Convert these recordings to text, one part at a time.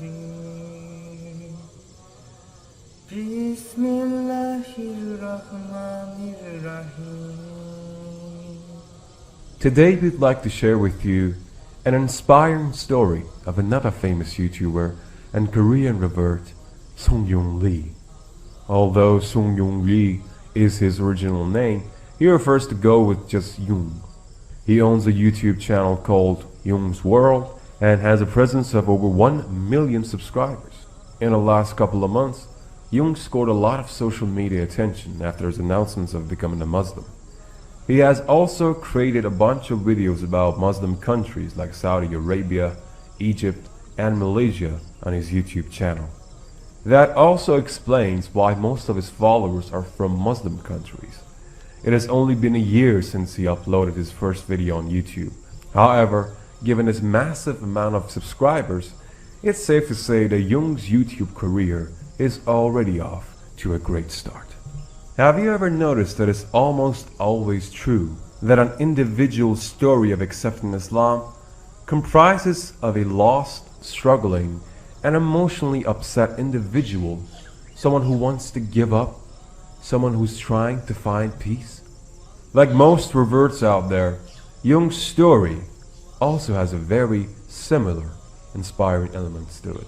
الرجيم بسم الله الرحمن الرحيم. Today we'd like to share with you an inspiring story of another famous YouTuber and Korean revert, Sung Lee. Although Sung Lee is his original name, he prefers to go with just Young. He owns a YouTube channel called Young's World and has a presence of over 1 million subscribers. In the last couple of months, Young scored a lot of social media attention after his announcements of becoming a Muslim. He has also created a bunch of videos about Muslim countries like Saudi Arabia, Egypt, and Malaysia on his YouTube channel. That also explains why most of his followers are from Muslim countries. It has only been a year since he uploaded his first video on YouTube. However, given his massive amount of subscribers, it's safe to say that Young's YouTube career is already off to a great start. Have you ever noticed that it's almost always true that an individual's story of accepting Islam comprises of a lost, struggling, and emotionally upset individual, someone who wants to give up, someone who's trying to find peace? Like most reverts out there, Young's story also has a very similar inspiring elements to it.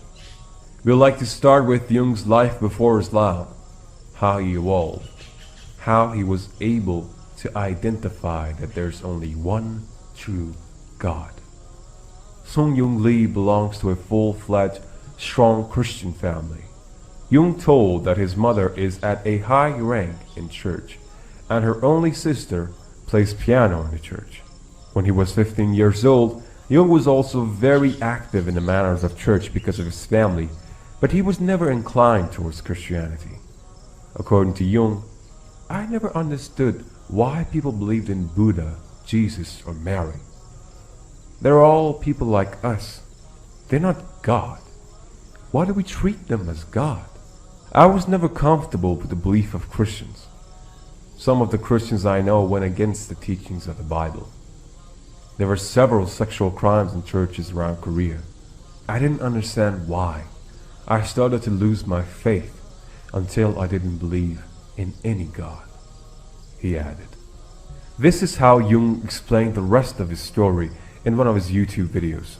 We'd like to start with Young's life before Islam, how he evolved, how he was able to identify that there's only one true God. Sung Lee belongs to a full-fledged, strong Christian family. Young told that his mother is at a high rank in church, and her only sister plays piano in the church. When he was 15 years old, Young was also very active in the matters of church because of his family, but he was never inclined towards Christianity. According to Young, I never understood why people believed in Buddha, Jesus, or Mary. They're all people like us. They're not God. Why do we treat them as God? I was never comfortable with the belief of Christians. Some of the Christians I know went against the teachings of the Bible. There were several sexual crimes in churches around Korea. I didn't understand why. I started to lose my faith until I didn't believe in any God, he added. This is how Young explained the rest of his story in one of his YouTube videos.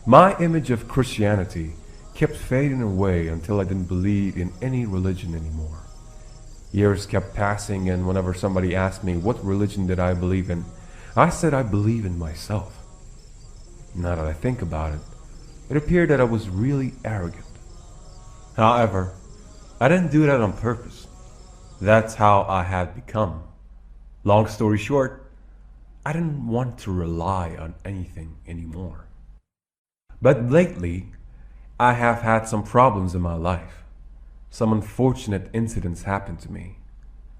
My image of Christianity kept fading away until I didn't believe in any religion anymore. Years kept passing, and whenever somebody asked me what religion did I believe in, I said I believe in myself. Now that I think about it, it appeared that I was really arrogant. However, I didn't do that on purpose. That's how I had become. Long story short, I didn't want to rely on anything anymore. But lately, I have had some problems in my life. Some unfortunate incidents happened to me.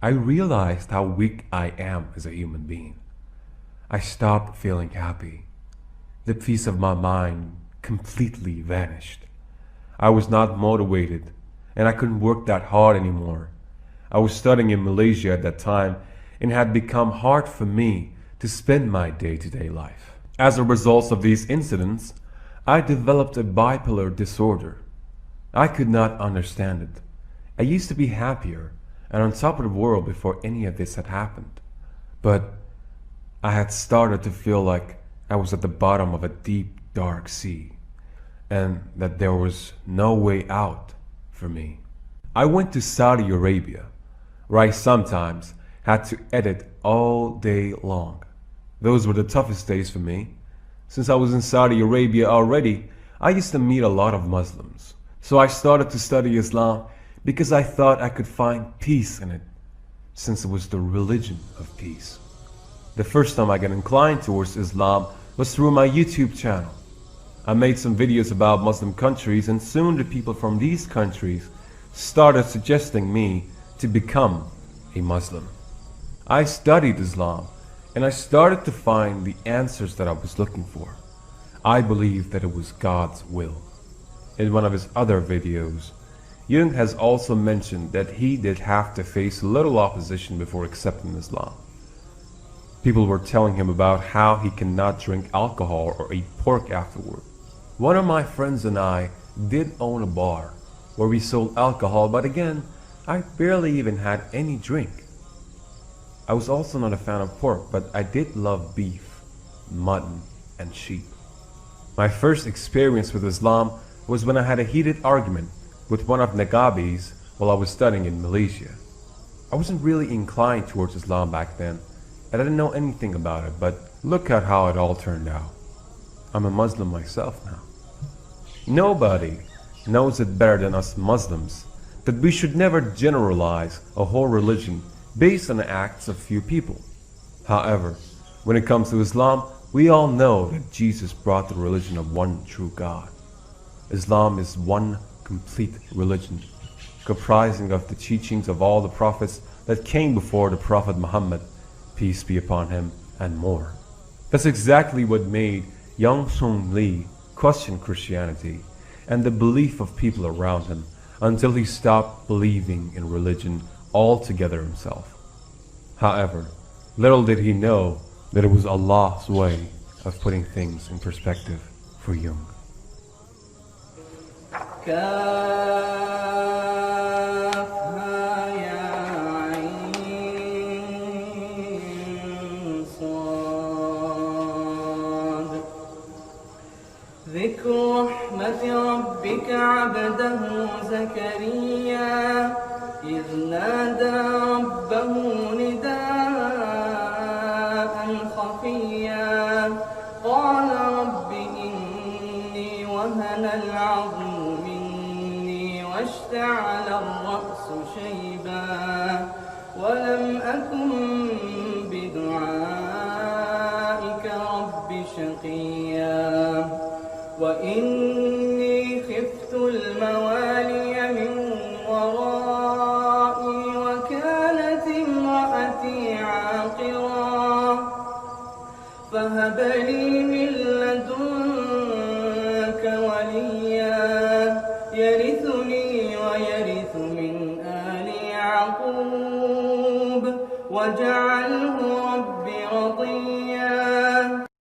I realized how weak I am as a human being. I stopped feeling happy. The peace of my mind completely vanished. I was not motivated, and I couldn't work that hard anymore. I was studying in Malaysia at that time, and it had become hard for me to spend my day-to-day life. As a result of these incidents, I developed a bipolar disorder. I could not understand it. I used to be happier and on top of the world before any of this had happened. But I had started to feel like I was at the bottom of a deep, dark sea, and that there was no way out for me. I went to Saudi Arabia, where I sometimes had to edit all day long. Those were the toughest days for me. Since I was in Saudi Arabia already, I used to meet a lot of Muslims. So I started to study Islam because I thought I could find peace in it, since it was the religion of peace. The first time I got inclined towards Islam was through my YouTube channel. I made some videos about Muslim countries, and soon the people from these countries started suggesting me to become a Muslim. I studied Islam, and I started to find the answers that I was looking for. I believed that it was God's will. In one of his other videos, Young has also mentioned that he did have to face little opposition before accepting Islam. People were telling him about how he cannot drink alcohol or eat pork afterward. One of my friends and I did own a bar where we sold alcohol, but again, I barely even had any drink. I was also not a fan of pork, but I did love beef, mutton, and sheep. My first experience with Islam was when I had a heated argument with one of Nagabis while I was studying in Malaysia. I wasn't really inclined towards Islam back then, and I didn't know anything about it, but look at how it all turned out. I'm a Muslim myself now. Nobody knows it better than us Muslims that we should never generalize a whole religion based on the acts of few people. However, when it comes to Islam, we all know that Jesus brought the religion of one true God. Islam is one complete religion, comprising of the teachings of all the prophets that came before the Prophet Muhammad, peace be upon him, and more. That's exactly what made young Sung Lee question Christianity and the belief of people around him until he stopped believing in religion altogether himself. However, little did he know that it was Allah's way of putting things in perspective for Jung. ذكر رحمة ربك عبده زكريا إذ نادى ربه نداء خفيا قال رب إني وهن العظم مني واشتعل الرأس شيبا ولم أكن بدعائك رب شقيا وإني خفت الموالي من ورائي وكانت امرأتي عاقرا فهب لي من لدنك وليا يرثني ويرث من آل يعقوب واجعل